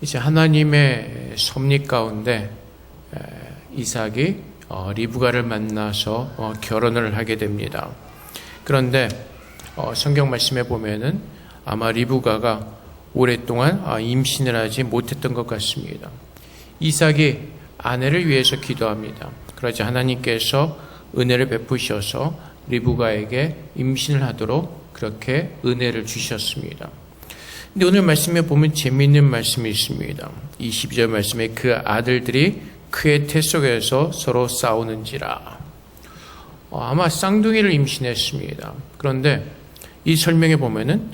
이제 하나님의 섭리 가운데 이삭이 리브가를 만나서 결혼을 하게 됩니다. 그런데 성경 말씀에 보면은 아마 리브가가 오랫동안 임신을 하지 못했던 것 같습니다. 이삭이 아내를 위해서 기도합니다. 그러자 하나님께서 은혜를 베푸셔서 리브가에게 임신을 하도록 그렇게 은혜를 주셨습니다. 근데 오늘 말씀에 보면 재미있는 말씀이 있습니다. 22절 말씀에 그 아들들이 그의 태 속에서 서로 싸우는지라. 아마 쌍둥이를 임신했습니다. 그런데 이 설명에 보면은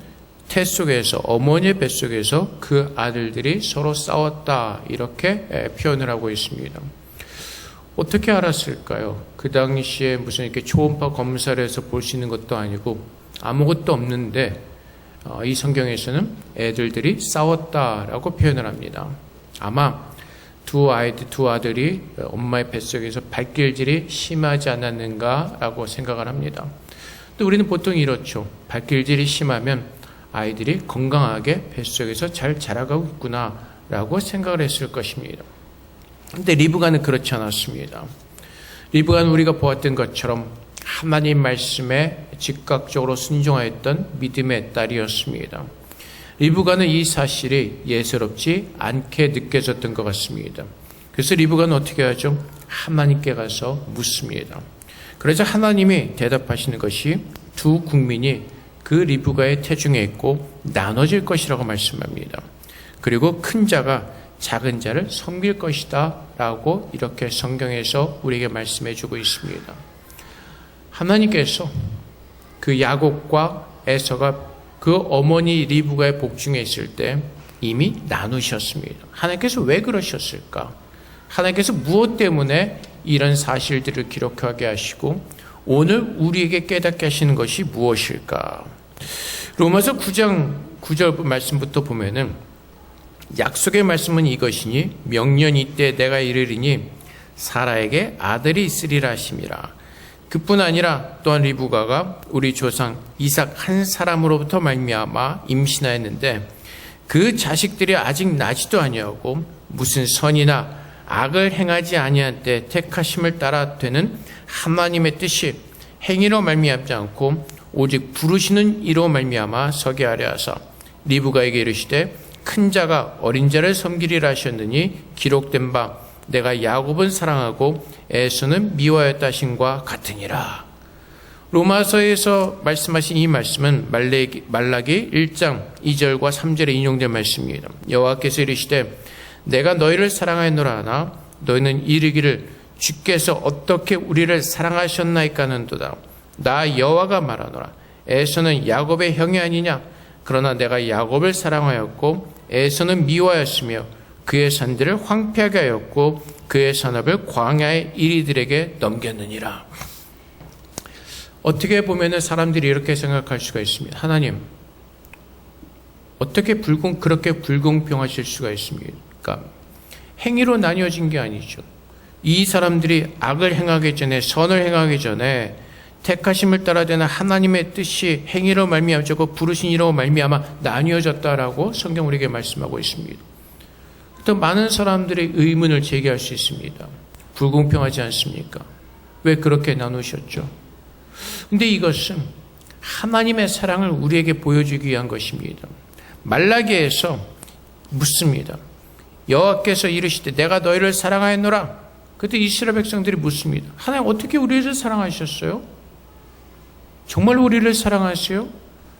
태 속에서, 어머니의 뱃속에서 그 아들들이 서로 싸웠다, 이렇게 표현을 하고 있습니다. 어떻게 알았을까요? 그 당시에 무슨 이렇게 초음파 검사를 해서 볼 수 있는 것도 아니고 아무것도 없는데 이 성경에서는 애들들이 싸웠다라고 표현을 합니다. 아마 두 아들이 엄마의 뱃속에서 발길질이 심하지 않았는가라고 생각을 합니다. 또 우리는 보통 이렇죠. 발길질이 심하면 아이들이 건강하게 뱃속에서 잘 자라가고 있구나라고 생각을 했을 것입니다. 그런데 리브가는 그렇지 않았습니다. 리브가는 우리가 보았던 것처럼 하나님 말씀에 즉각적으로 순종하였던 믿음의 딸이었습니다. 리브가는 이 사실이 예사롭지 않게 느껴졌던 것 같습니다. 그래서 리브가는 어떻게 하죠? 하나님께 가서 묻습니다. 그래서 하나님이 대답하시는 것이 두 국민이 그 리브가의 태중에 있고 나눠질 것이라고 말씀합니다. 그리고 큰 자가 작은 자를 섬길 것이다 라고 이렇게 성경에서 우리에게 말씀해 주고 있습니다. 하나님께서 그 야곱과 에서가 그 어머니 리브가의 복중에 있을 때 이미 나누셨습니다. 하나님께서 왜 그러셨을까? 하나님께서 무엇 때문에 이런 사실들을 기록하게 하시고 오늘 우리에게 깨닫게 하시는 것이 무엇일까? 로마서 9장 9절 말씀부터 보면은 약속의 말씀은 이것이니 명년 이때 내가 이르리니 사라에게 아들이 있으리라 하심이라. 그뿐 아니라 또한 리브가가 우리 조상 이삭 한 사람으로부터 말미암아 임신하였는데 그 자식들이 아직 나지도 아니하고 무슨 선이나 악을 행하지 아니한 때 택하심을 따라 되는 하나님의 뜻이 행위로 말미암지 않고 오직 부르시는 이로 말미암아 서게 하려 하사 리브가에게 이르시되 큰 자가 어린 자를 섬기리라 하셨느니 기록된 바 내가 야곱은 사랑하고 에서는 미워하였다 하신과 같으니라. 로마서에서 말씀하신 이 말씀은 말라기 1장 2절과 3절에 인용된 말씀입니다. 여호와께서 이르시되 내가 너희를 사랑하였노라 하나 너희는 이르기를 주께서 어떻게 우리를 사랑하셨나이까 하는도다. 나 여호와가 말하노라. 에서는 야곱의 형이 아니냐. 그러나 내가 야곱을 사랑하였고 에서는 미워하였으며 그의 산들을 황폐하게 하였고 그의 산업을 광야의 이리들에게 넘겼느니라. 어떻게 보면 사람들이 이렇게 생각할 수가 있습니다. 하나님, 어떻게 그렇게 불공평하실 수가 있습니까? 행위로 나뉘어진 게 아니죠. 이 사람들이 악을 행하기 전에, 선을 행하기 전에 택하심을 따라 되는 하나님의 뜻이 행위로 말미암고 부르신 이로 말미암아 나뉘어졌다라고 성경 우리에게 말씀하고 있습니다. 또 많은 사람들이 의문을 제기할 수 있습니다. 불공평하지 않습니까? 왜 그렇게 나누셨죠? 근데 이것은 하나님의 사랑을 우리에게 보여주기 위한 것입니다. 말라기에서 묻습니다. 여호와께서 이르시되 내가 너희를 사랑하였노라. 그때 이스라엘 백성들이 묻습니다. 하나님 어떻게 우리를 사랑하셨어요? 정말 우리를 사랑하세요?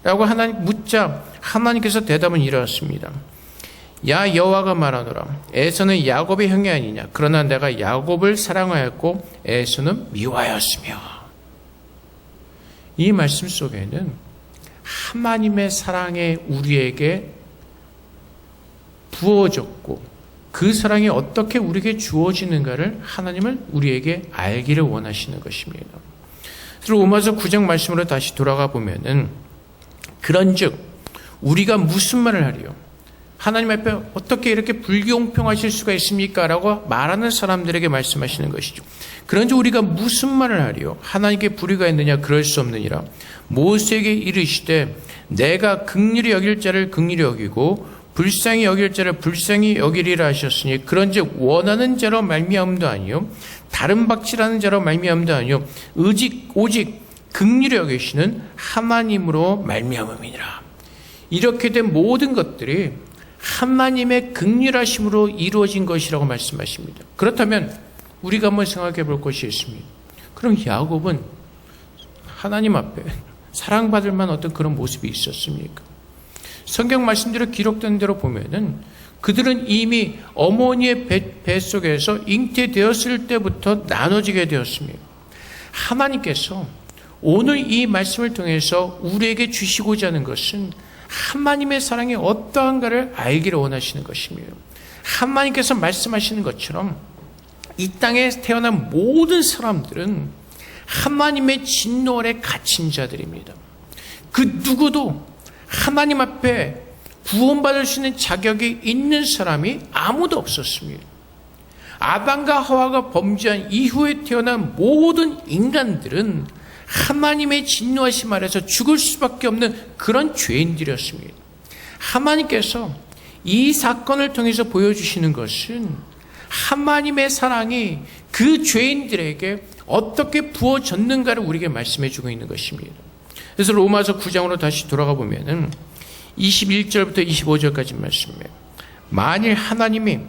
라고 하나님 묻자 하나님께서 대답은 이러했습니다. 야 여호와가 말하노라. 에서는 야곱의 형이 아니냐. 그러나 내가 야곱을 사랑하였고 에서는 미워하였으며. 이 말씀 속에는 하나님의 사랑이 우리에게 부어졌고 그 사랑이 어떻게 우리에게 주어지는가를 하나님을 우리에게 알기를 원하시는 것입니다. 그래서 로마서 9장 말씀으로 다시 돌아가 보면은 그런즉 우리가 무슨 말을 하리요? 하나님 앞에 어떻게 이렇게 불공평하실 수가 있습니까? 라고 말하는 사람들에게 말씀하시는 것이죠. 그런즉 우리가 무슨 말을 하리요? 하나님께 불의가 있느냐? 그럴 수 없느니라. 모세에게 이르시되 내가 긍휼히 여길 자를 긍휼히 여기고 불쌍히 여길 자를 불쌍히 여기리라 하셨으니 그런즉 원하는 자로 말미암음도 아니요 다른 박질하는 자로 말미암음도 아니요 오직 긍휼히 여기시는 하나님으로 말미암음이니라. 이렇게 된 모든 것들이 하나님의 긍휼하심으로 이루어진 것이라고 말씀하십니다. 그렇다면 우리가 한번 생각해 볼 것이 있습니다. 그럼 야곱은 하나님 앞에 사랑받을 만한 어떤 그런 모습이 있었습니까? 성경 말씀대로 기록된 대로 보면은 그들은 이미 어머니의 뱃속에서 잉태되었을 때부터 나눠지게 되었습니다. 하나님께서 오늘 이 말씀을 통해서 우리에게 주시고자 하는 것은 하나님의 사랑이 어떠한가를 알기를 원하시는 것입니다. 하나님께서 말씀하시는 것처럼 이 땅에 태어난 모든 사람들은 하나님의 진노 아래 갇힌 자들입니다. 그 누구도 하나님 앞에 구원받을 수 있는 자격이 있는 사람이 아무도 없었습니다. 아담과 하와가 범죄한 이후에 태어난 모든 인간들은 하나님의 진노하심 아래서 죽을 수밖에 없는 그런 죄인들이었습니다. 하나님께서 이 사건을 통해서 보여주시는 것은 하나님의 사랑이 그 죄인들에게 어떻게 부어졌는가를 우리에게 말씀해 주고 있는 것입니다. 그래서 로마서 9장으로 다시 돌아가 보면은 21절부터 25절까지 말씀이에요. 만일 하나님이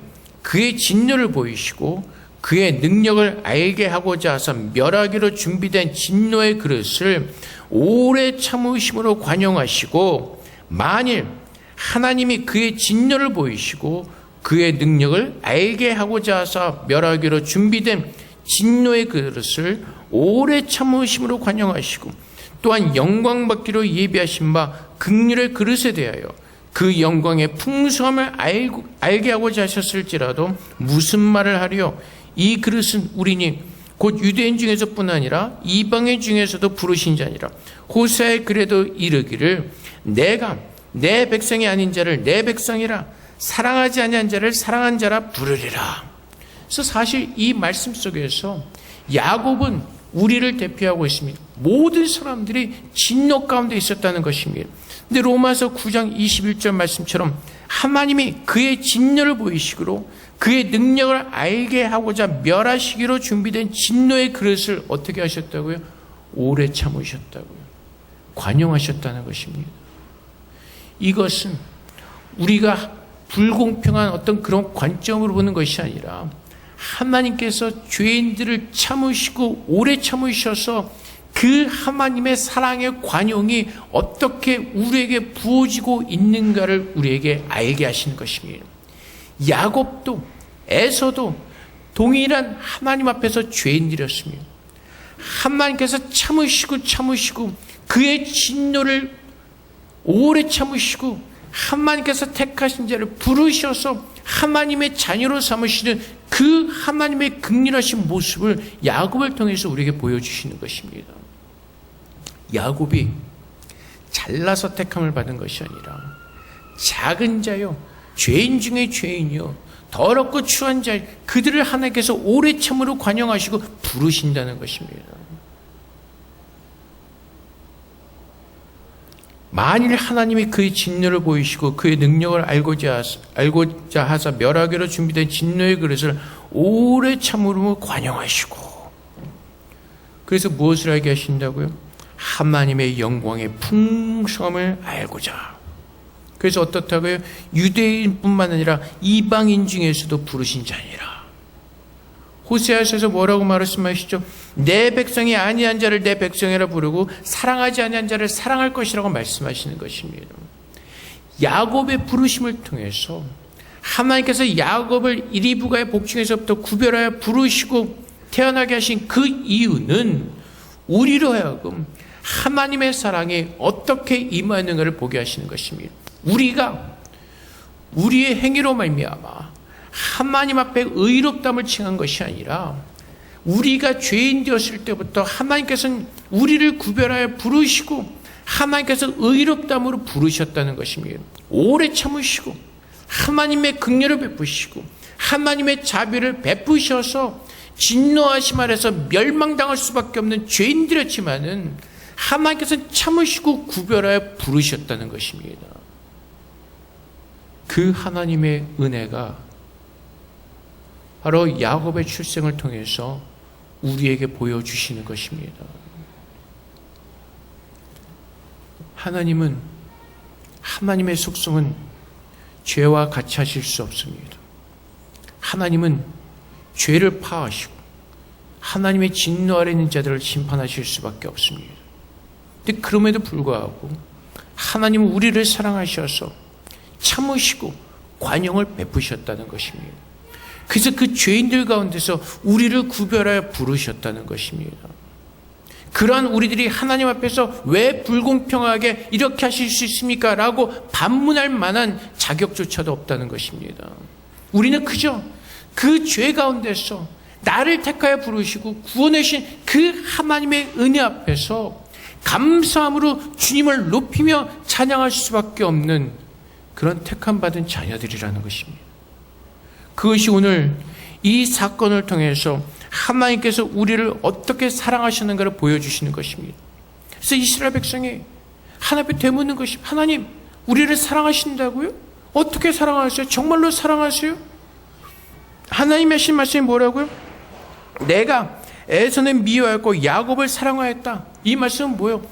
그의 진노를 보이시고 그의 능력을 알게 하고자 하사 멸하기로 준비된 진노의 그릇을 오래 참으심으로 관용하시고 만일 하나님이 그의 진노를 보이시고 그의 능력을 알게 하고자 하사 멸하기로 준비된 진노의 그릇을 오래 참으심으로 관용하시고 또한 영광받기로 예비하신 바 긍휼의 그릇에 대하여 그 영광의 풍성함을 알게 하고자 하셨을지라도 무슨 말을 하리요? 이 그릇은 우리니 곧 유대인 중에서뿐 아니라 이방인 중에서도 부르신 자니라. 호세아의 글에도 이르기를 내가 내 백성이 아닌 자를 내 백성이라 사랑하지 아니한 자를 사랑한 자라 부르리라. 그래서 사실 이 말씀 속에서 야곱은 우리를 대표하고 있습니다. 모든 사람들이 진노 가운데 있었다는 것입니다. 근데 로마서 9장 21절 말씀처럼 하나님이 그의 진노를 보이시기로 그의 능력을 알게 하고자 멸하시기로 준비된 진노의 그릇을 어떻게 하셨다고요? 오래 참으셨다고요. 관용하셨다는 것입니다. 이것은 우리가 불공평한 어떤 그런 관점으로 보는 것이 아니라 하나님께서 죄인들을 참으시고 오래 참으셔서 그 하나님의 사랑의 관용이 어떻게 우리에게 부어지고 있는가를 우리에게 알게 하시는 것입니다. 야곱도 에서도 동일한 하나님 앞에서 죄인들이었습니다. 하나님께서 참으시고 그의 진노를 오래 참으시고 하나님께서 택하신 자를 부르셔서 하나님의 자녀로 삼으시는 그 하나님의 긍휼하신 모습을 야곱을 통해서 우리에게 보여주시는 것입니다. 야곱이 잘나서 택함을 받은 것이 아니라 작은 자요, 죄인 중에 죄인이요, 더럽고 추한 자, 그들을 하나님께서 오래 참으로 관용하시고 부르신다는 것입니다. 만일 하나님이 그의 진노를 보이시고 그의 능력을 알고자 하사 멸하기로 준비된 진노의 그릇을 오래 참으로 관용하시고, 그래서 무엇을 알게 하신다고요? 하나님의 영광의 풍성함을 알고자. 그래서 어떻다고요? 유대인뿐만 아니라 이방인 중에서도 부르신 자니라. 호세아서에서 뭐라고 말씀하시죠? 내 백성이 아니한 자를 내 백성이라 부르고 사랑하지 아니한 자를 사랑할 것이라고 말씀하시는 것입니다. 야곱의 부르심을 통해서 하나님께서 야곱을 이리부가의 복중에서부터 구별하여 부르시고 태어나게 하신 그 이유는 우리로 하여금 하나님의 사랑이 어떻게 임하는가를 보게 하시는 것입니다. 우리가 우리의 행위로 말미암아 하나님 앞에 의롭다함을 칭한 것이 아니라 우리가 죄인 되었을 때부터 하나님께서는 우리를 구별하여 부르시고 하나님께서 의롭다함으로 부르셨다는 것입니다. 오래 참으시고 하나님의 긍휼을 베푸시고 하나님의 자비를 베푸셔서 진노하심 아래서 멸망당할 수밖에 없는 죄인들이었지만은 하나님께서 참으시고 구별하여 부르셨다는 것입니다. 그 하나님의 은혜가 바로 야곱의 출생을 통해서 우리에게 보여주시는 것입니다. 하나님의 속성은 죄와 같이 하실 수 없습니다. 하나님은 죄를 파하시고 하나님의 진노 아래 있는 자들을 심판하실 수밖에 없습니다. 근데 그럼에도 불구하고 하나님은 우리를 사랑하셔서 참으시고 관용을 베푸셨다는 것입니다. 그래서 그 죄인들 가운데서 우리를 구별하여 부르셨다는 것입니다. 그러한 우리들이 하나님 앞에서 왜 불공평하게 이렇게 하실 수 있습니까? 라고 반문할 만한 자격조차도 없다는 것입니다. 우리는 그저 그 죄 가운데서 나를 택하여 부르시고 구원해 주신 그 하나님의 은혜 앞에서 감사함으로 주님을 높이며 찬양할 수밖에 없는 그런 택함 받은 자녀들이라는 것입니다. 그것이 오늘 이 사건을 통해서 하나님께서 우리를 어떻게 사랑하시는가를 보여주시는 것입니다. 그래서 이스라엘 백성이 하나님 앞에 되묻는 것이, 하나님 우리를 사랑하신다고요? 어떻게 사랑하세요? 정말로 사랑하세요? 하나님이 하신 말씀이 뭐라고요? 내가 에서는 미워하였고 야곱을 사랑하였다. 이 말씀은 뭐예요?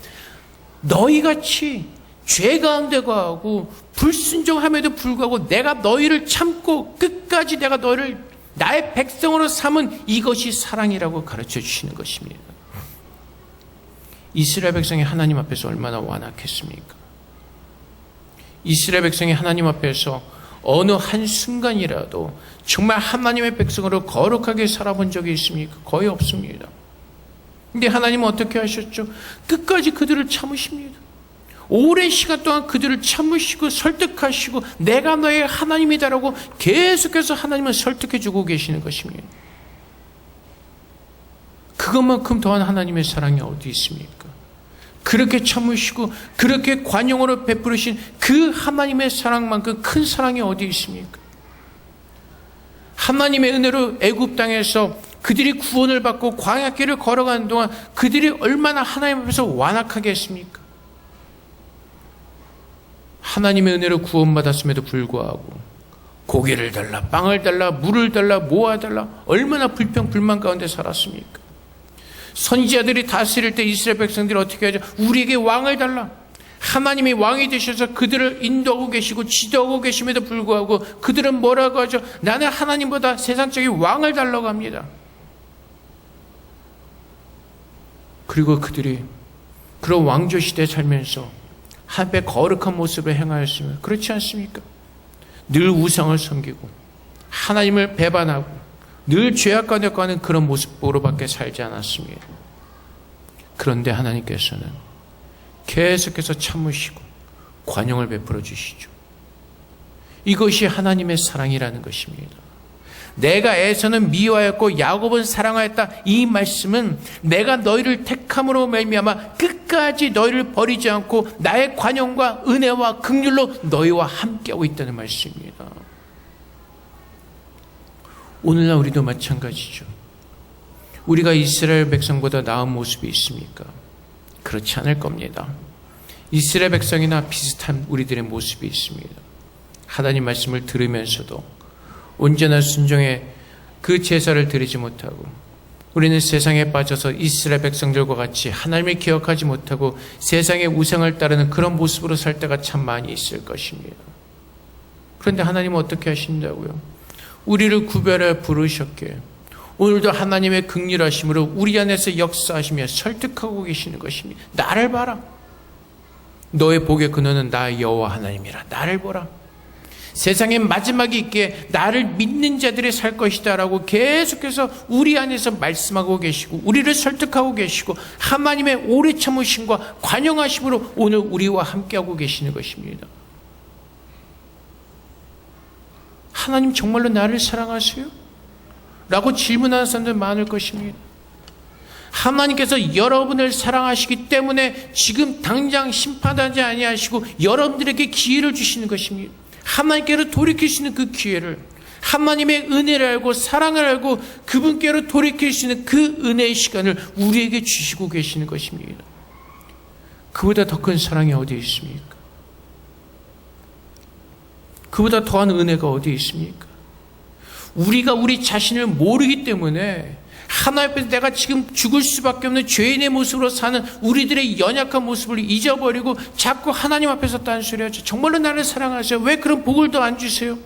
너희같이 죄 가운데 거하고 불순종함에도 불구하고 내가 너희를 참고 끝까지 내가 너희를 나의 백성으로 삼은 이것이 사랑이라고 가르쳐 주시는 것입니다. 이스라엘 백성이 하나님 앞에서 얼마나 완악했습니까? 이스라엘 백성이 하나님 앞에서 어느 한순간이라도 정말 하나님의 백성으로 거룩하게 살아본 적이 있습니까? 거의 없습니다. 근데 하나님은 어떻게 하셨죠? 끝까지 그들을 참으십니다. 오랜 시간 동안 그들을 참으시고 설득하시고 내가 너의 하나님이다라고 계속해서 하나님은 설득해주고 계시는 것입니다. 그것만큼 더한 하나님의 사랑이 어디 있습니까? 그렇게 참으시고 그렇게 관용으로 베푸르신 그 하나님의 사랑만큼 큰 사랑이 어디 있습니까? 하나님의 은혜로 애굽 땅에서 그들이 구원을 받고 광야길을 걸어가는 동안 그들이 얼마나 하나님 앞에서 완악하게 했습니까? 하나님의 은혜로 구원받았음에도 불구하고 고기를 달라, 빵을 달라, 물을 달라, 모아달라, 얼마나 불평불만 가운데 살았습니까? 선지자들이 다스릴 때 이스라엘 백성들이 어떻게 하죠? 우리에게 왕을 달라. 하나님이 왕이 되셔서 그들을 인도하고 계시고 지도하고 계심에도 불구하고 그들은 뭐라고 하죠? 나는 하나님보다 세상적인 왕을 달라고 합니다. 그리고 그들이 그런 왕조 시대에 살면서 하나님의 거룩한 모습을 행하였으면 그렇지 않습니까? 늘 우상을 섬기고 하나님을 배반하고 늘 죄악 가운데 가는 그런 모습으로밖에 살지 않았습니다. 그런데 하나님께서는 계속해서 참으시고 관용을 베풀어 주시죠. 이것이 하나님의 사랑이라는 것입니다. 내가 에서는 미워하였고 야곱은 사랑하였다. 이 말씀은 내가 너희를 택함으로 말미암아 끝까지 너희를 버리지 않고 나의 관용과 은혜와 긍휼로 너희와 함께하고 있다는 말씀입니다. 오늘날 우리도 마찬가지죠. 우리가 이스라엘 백성보다 나은 모습이 있습니까? 그렇지 않을 겁니다. 이스라엘 백성이나 비슷한 우리들의 모습이 있습니다. 하나님 말씀을 들으면서도 온전한 순종의 그 제사를 드리지 못하고 우리는 세상에 빠져서 이스라엘 백성들과 같이 하나님을 기억하지 못하고 세상의 우상을 따르는 그런 모습으로 살 때가 참 많이 있을 것입니다. 그런데 하나님은 어떻게 하신다고요? 우리를 구별해 부르셨기에 오늘도 하나님의 긍휼하심으로 우리 안에서 역사하시며 설득하고 계시는 것입니다. 나를 봐라. 너의 복의 근원은 나 여호와 하나님이라. 나를 보라. 세상에 마지막이 있기에 나를 믿는 자들이 살 것이다 라고 계속해서 우리 안에서 말씀하고 계시고 우리를 설득하고 계시고 하나님의 오래 참으심과 관용하심으로 오늘 우리와 함께하고 계시는 것입니다. 하나님 정말로 나를 사랑하세요? 라고 질문하는 사람들 많을 것입니다. 하나님께서 여러분을 사랑하시기 때문에 지금 당장 심판하지 아니하시고 여러분들에게 기회를 주시는 것입니다. 하나님께로 돌이킬 수 있는 그 기회를, 하나님의 은혜를 알고 사랑을 알고 그분께로 돌이킬 수 있는 그 은혜의 시간을 우리에게 주시고 계시는 것입니다. 그보다 더 큰 사랑이 어디 있습니까? 그보다 더한 은혜가 어디 있습니까? 우리가 우리 자신을 모르기 때문에 하나님 앞에서 내가 지금 죽을 수밖에 없는 죄인의 모습으로 사는 우리들의 연약한 모습을 잊어버리고 자꾸 하나님 앞에서 딴소리하죠. 정말로 나를 사랑하세요? 왜 그런 복을 더 안 주세요?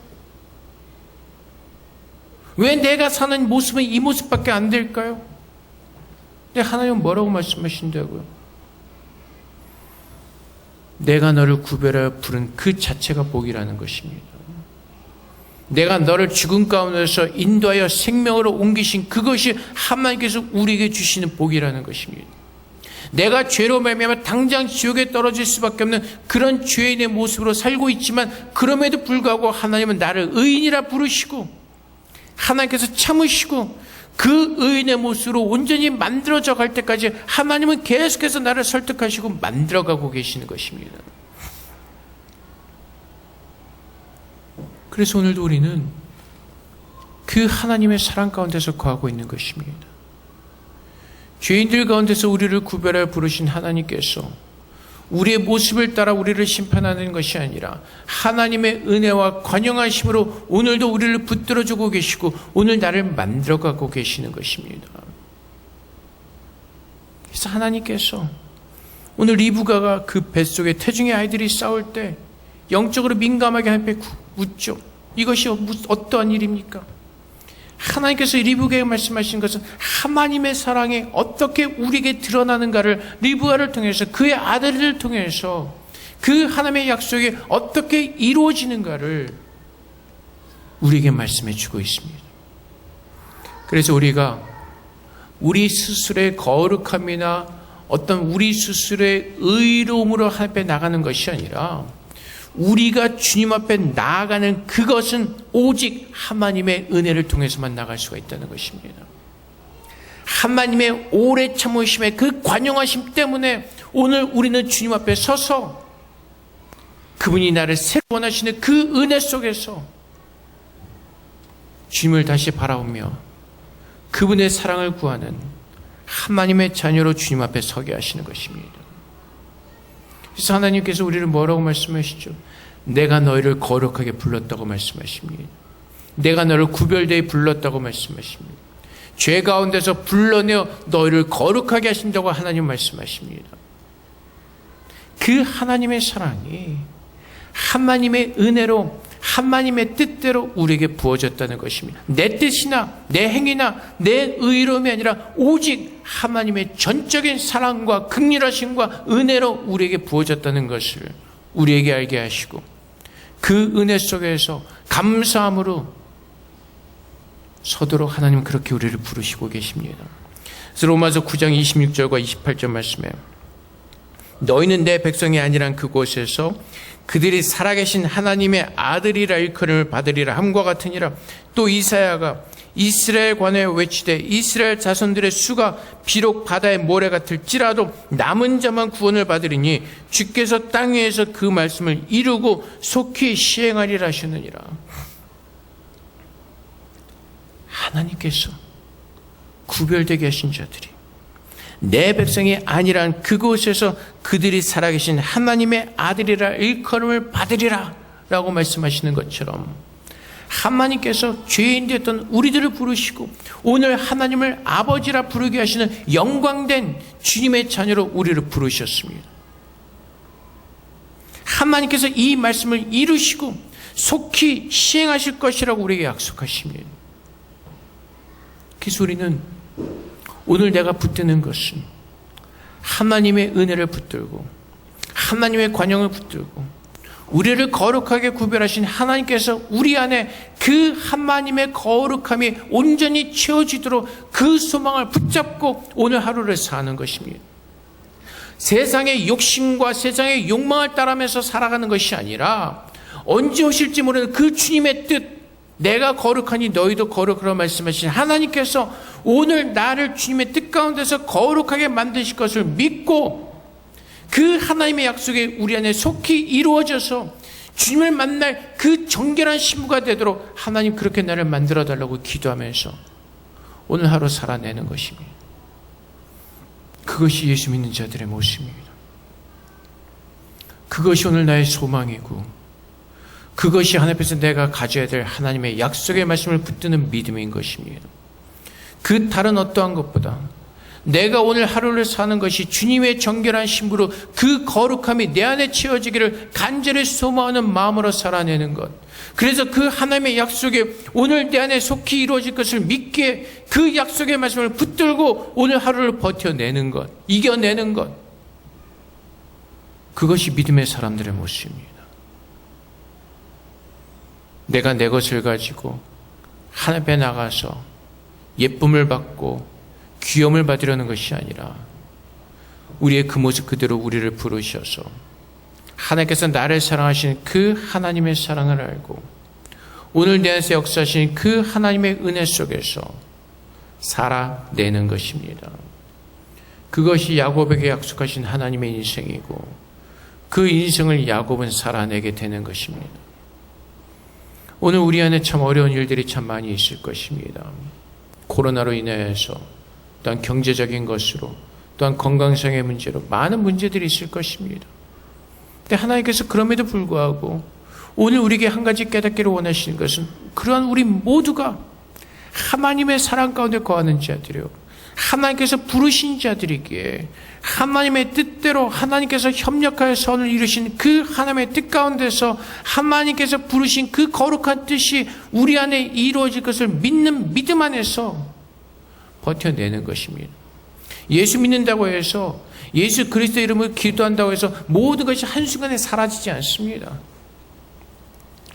왜 내가 사는 모습은 이 모습밖에 안 될까요? 근데 하나님은 뭐라고 말씀하신다고요? 내가 너를 구별하여 부른 그 자체가 복이라는 것입니다. 내가 너를 죽음 가운데서 인도하여 생명으로 옮기신 그것이 하나님께서 우리에게 주시는 복이라는 것입니다. 내가 죄로 말미암아 당장 지옥에 떨어질 수밖에 없는 그런 죄인의 모습으로 살고 있지만 그럼에도 불구하고 하나님은 나를 의인이라 부르시고 하나님께서 참으시고 그 의인의 모습으로 온전히 만들어져 갈 때까지 하나님은 계속해서 나를 설득하시고 만들어가고 계시는 것입니다. 그래서 오늘도 우리는 그 하나님의 사랑 가운데서 거하고 있는 것입니다. 죄인들 가운데서 우리를 구별하여 부르신 하나님께서 우리의 모습을 따라 우리를 심판하는 것이 아니라 하나님의 은혜와 관용하심으로 오늘도 우리를 붙들어주고 계시고 오늘 나를 만들어가고 계시는 것입니다. 그래서 하나님께서 오늘 리브가가 그 뱃속에 태중의 아이들이 싸울 때 영적으로 민감하게 하나님께 묻죠. 이것이 어떠한 일입니까? 하나님께서 리브가에게 말씀하신 것은 하나님의 사랑이 어떻게 우리에게 드러나는가를 리브가를 통해서 그의 아들을 통해서 그 하나님의 약속이 어떻게 이루어지는가를 우리에게 말씀해 주고 있습니다. 그래서 우리가 우리 스스로의 거룩함이나 어떤 우리 스스로의 의로움으로 하나님 앞에 나가는 것이 아니라 우리가 주님 앞에 나아가는 그것은 오직 하나님의 은혜를 통해서만 나갈 수가 있다는 것입니다. 하나님의 오래 참으심의 그 관용하심 때문에 오늘 우리는 주님 앞에 서서 그분이 나를 새로 원하시는 그 은혜 속에서 주님을 다시 바라보며 그분의 사랑을 구하는 하나님의 자녀로 주님 앞에 서게 하시는 것입니다. 그래서 하나님께서 우리를 뭐라고 말씀하시죠? 내가 너희를 거룩하게 불렀다고 말씀하십니다. 내가 너를 구별되이 불렀다고 말씀하십니다. 죄 가운데서 불러내어 너희를 거룩하게 하신다고 하나님 말씀하십니다. 그 하나님의 사랑이 하나님의 은혜로 하나님의 뜻대로 우리에게 부어졌다는 것입니다. 내 뜻이나 내 행위나 내 의로움이 아니라 오직 하나님의 전적인 사랑과 긍휼하심과 은혜로 우리에게 부어졌다는 것을 우리에게 알게 하시고 그 은혜 속에서 감사함으로 서도록 하나님 그렇게 우리를 부르시고 계십니다. 그래서 로마서 9장 26절과 28절 말씀에 너희는 내 백성이 아니란 그곳에서 그들이 살아계신 하나님의 아들이라 일컬음을 받으리라 함과 같으니라. 또 이사야가 이스라엘 관에 외치되 이스라엘 자손들의 수가 비록 바다의 모래 같을지라도 남은 자만 구원을 받으리니 주께서 땅 위에서 그 말씀을 이루고 속히 시행하리라 하셨느니라. 하나님께서 구별되게 하신 자들이 내 백성이 아니란 그곳에서 그들이 살아계신 하나님의 아들이라 일컬음을 받으리라 라고 말씀하시는 것처럼 하나님께서 죄인 되었던 우리들을 부르시고 오늘 하나님을 아버지라 부르게 하시는 영광된 주님의 자녀로 우리를 부르셨습니다. 하나님께서 이 말씀을 이루시고 속히 시행하실 것이라고 우리에게 약속하십니다. 그래서 우리는 오늘 내가 붙드는 것은 하나님의 은혜를 붙들고 하나님의 관용을 붙들고 우리를 거룩하게 구별하신 하나님께서 우리 안에 그 하나님의 거룩함이 온전히 채워지도록 그 소망을 붙잡고 오늘 하루를 사는 것입니다. 세상의 욕심과 세상의 욕망을 따라면서 살아가는 것이 아니라 언제 오실지 모르는 그 주님의 뜻, 내가 거룩하니 너희도 거룩하라고 말씀하신 하나님께서 오늘 나를 주님의 뜻 가운데서 거룩하게 만드실 것을 믿고 그 하나님의 약속이 우리 안에 속히 이루어져서 주님을 만날 그 정결한 신부가 되도록 하나님 그렇게 나를 만들어 달라고 기도하면서 오늘 하루 살아내는 것입니다. 그것이 예수 믿는 자들의 모습입니다. 그것이 오늘 나의 소망이고 그것이 하나님 앞에서 내가 가져야 될 하나님의 약속의 말씀을 붙드는 믿음인 것입니다. 그 다른 어떠한 것보다 내가 오늘 하루를 사는 것이 주님의 정결한 신부로 그 거룩함이 내 안에 채워지기를 간절히 소망하는 마음으로 살아내는 것. 그래서 그 하나님의 약속에 오늘 내 안에 속히 이루어질 것을 믿게 그 약속의 말씀을 붙들고 오늘 하루를 버텨내는 것, 이겨내는 것. 그것이 믿음의 사람들의 모습입니다. 내가 내 것을 가지고 하나님 앞에 나가서 예쁨을 받고 귀염을 받으려는 것이 아니라 우리의 그 모습 그대로 우리를 부르셔서 하나님께서 나를 사랑하시는 그 하나님의 사랑을 알고 오늘 내 안에서 역사하신 그 하나님의 은혜 속에서 살아내는 것입니다. 그것이 야곱에게 약속하신 하나님의 인생이고 그 인생을 야곱은 살아내게 되는 것입니다. 오늘 우리 안에 참 어려운 일들이 참 많이 있을 것입니다. 코로나로 인해서 또한 경제적인 것으로 또한 건강상의 문제로 많은 문제들이 있을 것입니다. 근데 하나님께서 그럼에도 불구하고 오늘 우리에게 한 가지 깨닫기를 원하시는 것은 그러한 우리 모두가 하나님의 사랑 가운데 거하는 자들이요, 하나님께서 부르신 자들이기에 하나님의 뜻대로 하나님께서 협력하여 선을 이루신 그 하나님의 뜻 가운데서 하나님께서 부르신 그 거룩한 뜻이 우리 안에 이루어질 것을 믿는 믿음 안에서 버텨내는 것입니다. 예수 믿는다고 해서 예수 그리스도 이름으로 기도한다고 해서 모든 것이 한순간에 사라지지 않습니다.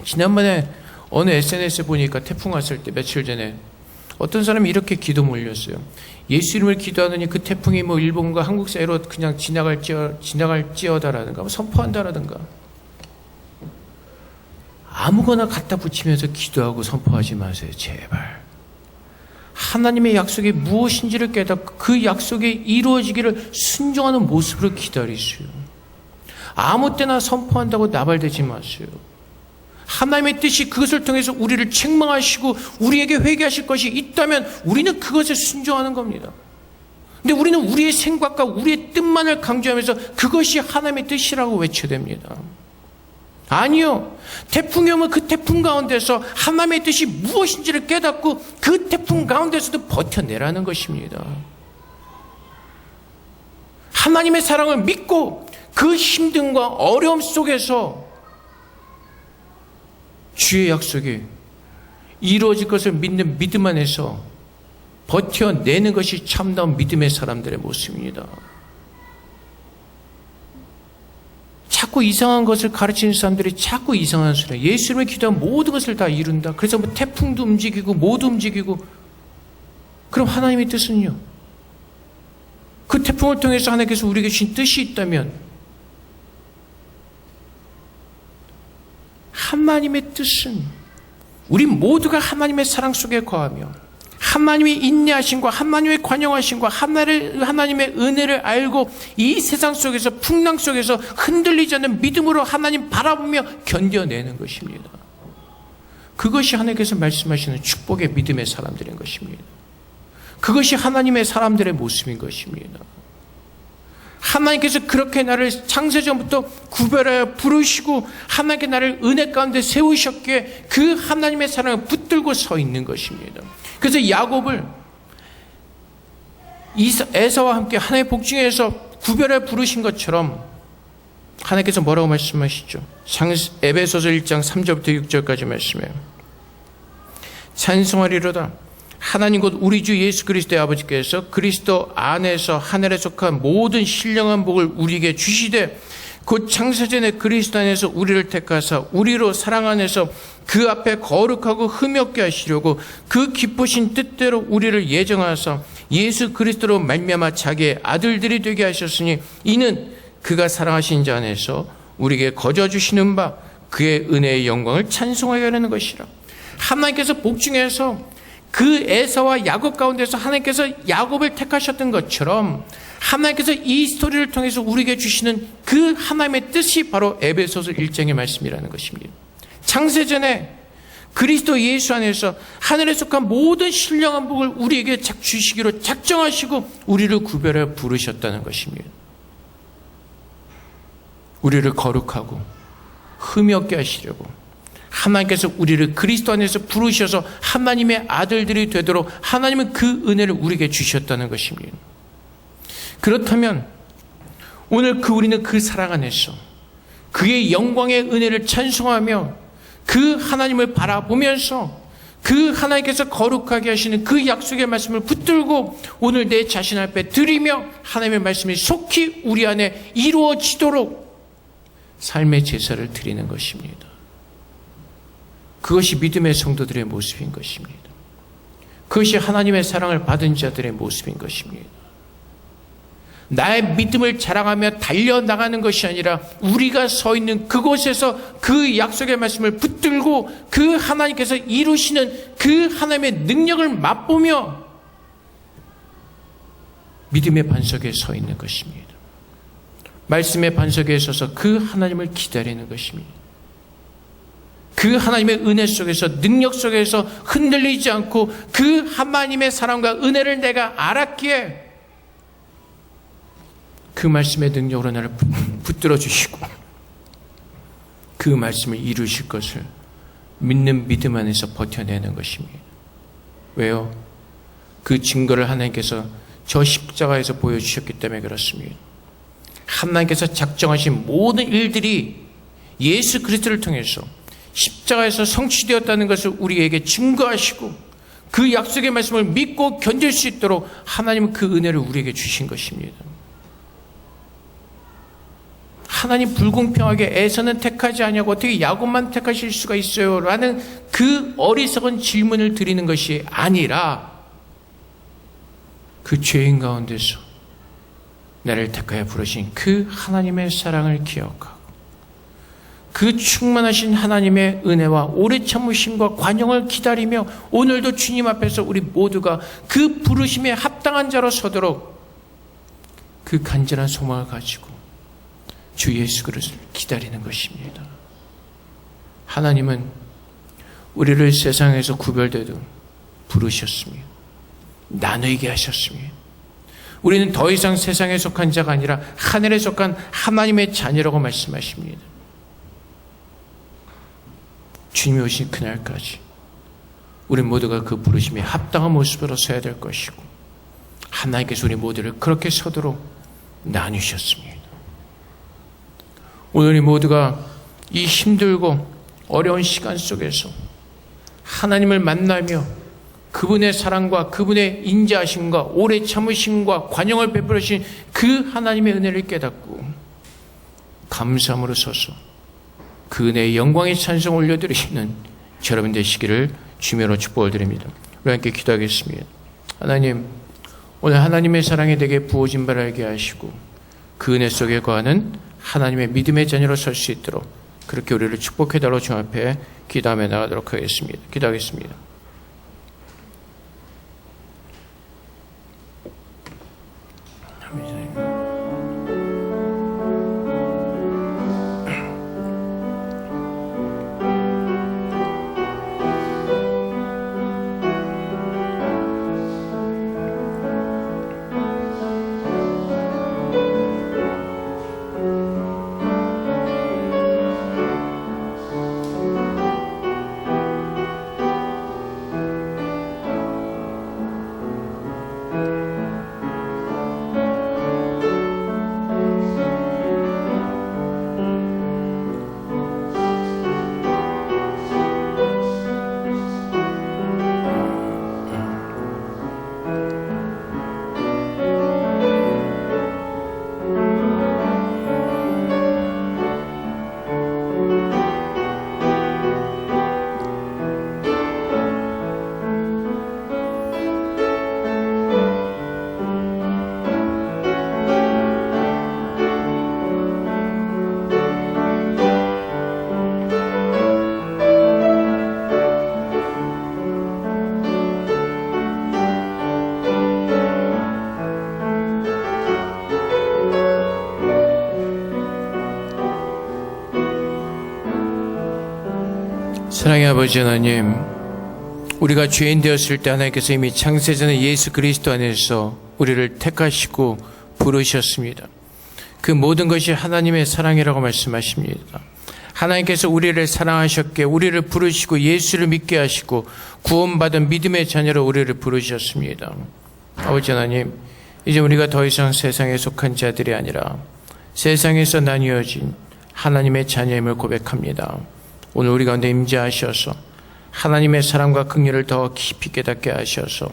지난번에 어느 SNS에 보니까 태풍 왔을 때 며칠 전에 어떤 사람이 이렇게 기도 몰렸어요. 예수 이름을 기도하느니 그 태풍이 뭐 일본과 한국 사이로 그냥 지나갈지어다라든가 뭐 선포한다라든가 아무거나 갖다 붙이면서 기도하고 선포하지 마세요. 제발. 하나님의 약속이 무엇인지를 깨닫고 그 약속이 이루어지기를 순종하는 모습으로 기다리세요. 아무 때나 선포한다고 나발되지 마세요. 하나님의 뜻이 그것을 통해서 우리를 책망하시고 우리에게 회개하실 것이 있다면 우리는 그것에 순종하는 겁니다. 근데 우리는 우리의 생각과 우리의 뜻만을 강조하면서 그것이 하나님의 뜻이라고 외쳐댑니다. 아니요. 태풍이 오면 그 태풍 가운데서 하나님의 뜻이 무엇인지를 깨닫고 그 태풍 가운데서도 버텨내라는 것입니다. 하나님의 사랑을 믿고 그 힘듦과 어려움 속에서 주의 약속이 이루어질 것을 믿는 믿음 안에서 버텨내는 것이 참다운 믿음의 사람들의 모습입니다. 자꾸 이상한 것을 가르치는 사람들이 자꾸 이상한 소리. 예수 이름을 기도하면 모든 것을 다 이룬다. 그래서 뭐 태풍도 움직이고 모두 움직이고. 그럼 하나님의 뜻은요? 그 태풍을 통해서 하나님께서 우리에게 주신 뜻이 있다면 하나님의 뜻은 우리 모두가 하나님의 사랑 속에 거하며 하나님의 인내하심과 하나님의 관용하심과 하나님의 은혜를 알고 이 세상 속에서 풍랑 속에서 흔들리지 않는 믿음으로 하나님 바라보며 견뎌내는 것입니다. 그것이 하나님께서 말씀하시는 축복의 믿음의 사람들인 것입니다. 그것이 하나님의 사람들의 모습인 것입니다. 하나님께서 그렇게 나를 창세전부터 구별하여 부르시고 하나님께 나를 은혜 가운데 세우셨기에 그 하나님의 사랑을 붙들고 서 있는 것입니다. 그래서 야곱을 에사와 함께 하나님의 복중에서 구별하여 부르신 것처럼 하나님께서 뭐라고 말씀하시죠? 에베소서 1장 3절부터 6절까지 말씀해요. 찬송하리로다 하나님 곧 우리 주 예수 그리스도의 아버지께서 그리스도 안에서 하늘에 속한 모든 신령한 복을 우리에게 주시되 곧 창세전에 그리스도 안에서 우리를 택하사 우리로 사랑 안에서 그 앞에 거룩하고 흠없게 하시려고 그 기쁘신 뜻대로 우리를 예정하사 예수 그리스도로 말미암아 자기의 아들들이 되게 하셨으니 이는 그가 사랑하신 자 안에서 우리에게 거저 주시는 바 그의 은혜의 영광을 찬송하게 하려는 것이라. 하나님께서 복중에서 그 에사와 야곱 가운데서 하나님께서 야곱을 택하셨던 것처럼 하나님께서 이 스토리를 통해서 우리에게 주시는 그 하나님의 뜻이 바로 에베소서 1장의 말씀이라는 것입니다. 창세전에 그리스도 예수 안에서 하늘에 속한 모든 신령한 복을 우리에게 주시기로 작정하시고 우리를 구별해 부르셨다는 것입니다. 우리를 거룩하고 흠이 없게 하시려고 하나님께서 우리를 그리스도 안에서 부르셔서 하나님의 아들들이 되도록 하나님은 그 은혜를 우리에게 주셨다는 것입니다. 그렇다면 오늘 우리는 그 사랑 안에서 그의 영광의 은혜를 찬송하며 그 하나님을 바라보면서 그 하나님께서 거룩하게 하시는 그 약속의 말씀을 붙들고 오늘 내 자신 앞에 드리며 하나님의 말씀이 속히 우리 안에 이루어지도록 삶의 제사를 드리는 것입니다. 그것이 믿음의 성도들의 모습인 것입니다. 그것이 하나님의 사랑을 받은 자들의 모습인 것입니다. 나의 믿음을 자랑하며 달려나가는 것이 아니라 우리가 서 있는 그곳에서 그 약속의 말씀을 붙들고 그 하나님께서 이루시는 그 하나님의 능력을 맛보며 믿음의 반석에 서 있는 것입니다. 말씀의 반석에 서서 그 하나님을 기다리는 것입니다. 그 하나님의 은혜 속에서 능력 속에서 흔들리지 않고 그 하나님의 사랑과 은혜를 내가 알았기에 그 말씀의 능력으로 나를 붙들어 주시고 그 말씀을 이루실 것을 믿는 믿음 안에서 버텨내는 것입니다. 왜요? 그 증거를 하나님께서 저 십자가에서 보여주셨기 때문에 그렇습니다. 하나님께서 작정하신 모든 일들이 예수 그리스도를 통해서 십자가에서 성취되었다는 것을 우리에게 증거하시고 그 약속의 말씀을 믿고 견딜 수 있도록 하나님은 그 은혜를 우리에게 주신 것입니다. 하나님 불공평하게 에서는 택하지 아니하고 어떻게 야곱만 택하실 수가 있어요? 라는 그 어리석은 질문을 드리는 것이 아니라 그 죄인 가운데서 나를 택하여 부르신 그 하나님의 사랑을 기억하고 그 충만하신 하나님의 은혜와 오래 참으심과 관용을 기다리며 오늘도 주님 앞에서 우리 모두가 그 부르심에 합당한 자로 서도록 그 간절한 소망을 가지고 주 예수 그리스도를 기다리는 것입니다. 하나님은 우리를 세상에서 구별되도록 부르셨습니다. 나누게 하셨습니다. 우리는 더 이상 세상에 속한 자가 아니라 하늘에 속한 하나님의 자녀라고 말씀하십니다. 주님이 오신 그날까지 우리 모두가 그 부르심에 합당한 모습으로 서야 될 것이고 하나님께서 우리 모두를 그렇게 서도록 나누셨습니다. 오늘 우리 모두가 이 힘들고 어려운 시간 속에서 하나님을 만나며 그분의 사랑과 그분의 인자하심과 오래 참으심과 관용을 베풀으신 그 하나님의 은혜를 깨닫고 감사함으로 서서 그 은혜의 영광의 찬송 올려드리시는 여러분 되시기를 주님으로 축복을 드립니다. 우리 함께 기도하겠습니다. 하나님, 오늘 하나님의 사랑이 내게 부어진 바를 알게 하시고 그 은혜 속에 거하는 하나님의 믿음의 자녀로 설 수 있도록 그렇게 우리를 축복해달라고 주 앞에 기도하며 나가도록 하겠습니다. 기도하겠습니다. 사랑의 아버지 하나님, 우리가 죄인 되었을 때 하나님께서 이미 창세전에 예수 그리스도 안에서 우리를 택하시고 부르셨습니다. 그 모든 것이 하나님의 사랑이라고 말씀하십니다. 하나님께서 우리를 사랑하셨기에 우리를 부르시고 예수를 믿게 하시고 구원받은 믿음의 자녀로 우리를 부르셨습니다. 아버지 하나님, 이제 우리가 더 이상 세상에 속한 자들이 아니라 세상에서 나뉘어진 하나님의 자녀임을 고백합니다. 오늘 우리 가운데 임재하셔서 하나님의 사랑과 긍휼을 더 깊이 깨닫게 하셔서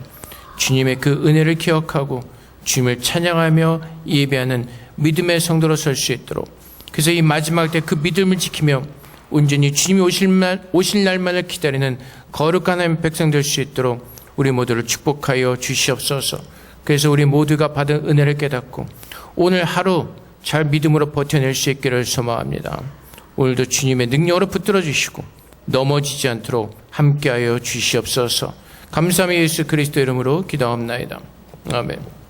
주님의 그 은혜를 기억하고 주님을 찬양하며 예배하는 믿음의 성도로 설 수 있도록, 그래서 이 마지막 때 그 믿음을 지키며 온전히 주님이 오실 날만을 기다리는 거룩한 하나님의 백성 될 수 있도록 우리 모두를 축복하여 주시옵소서. 그래서 우리 모두가 받은 은혜를 깨닫고 오늘 하루 잘 믿음으로 버텨낼 수 있기를 소망합니다. 오늘도 주님의 능력으로 붙들어 주시고 넘어지지 않도록 함께하여 주시옵소서. 감사하며 예수 그리스도 이름으로 기도합나이다. 아멘.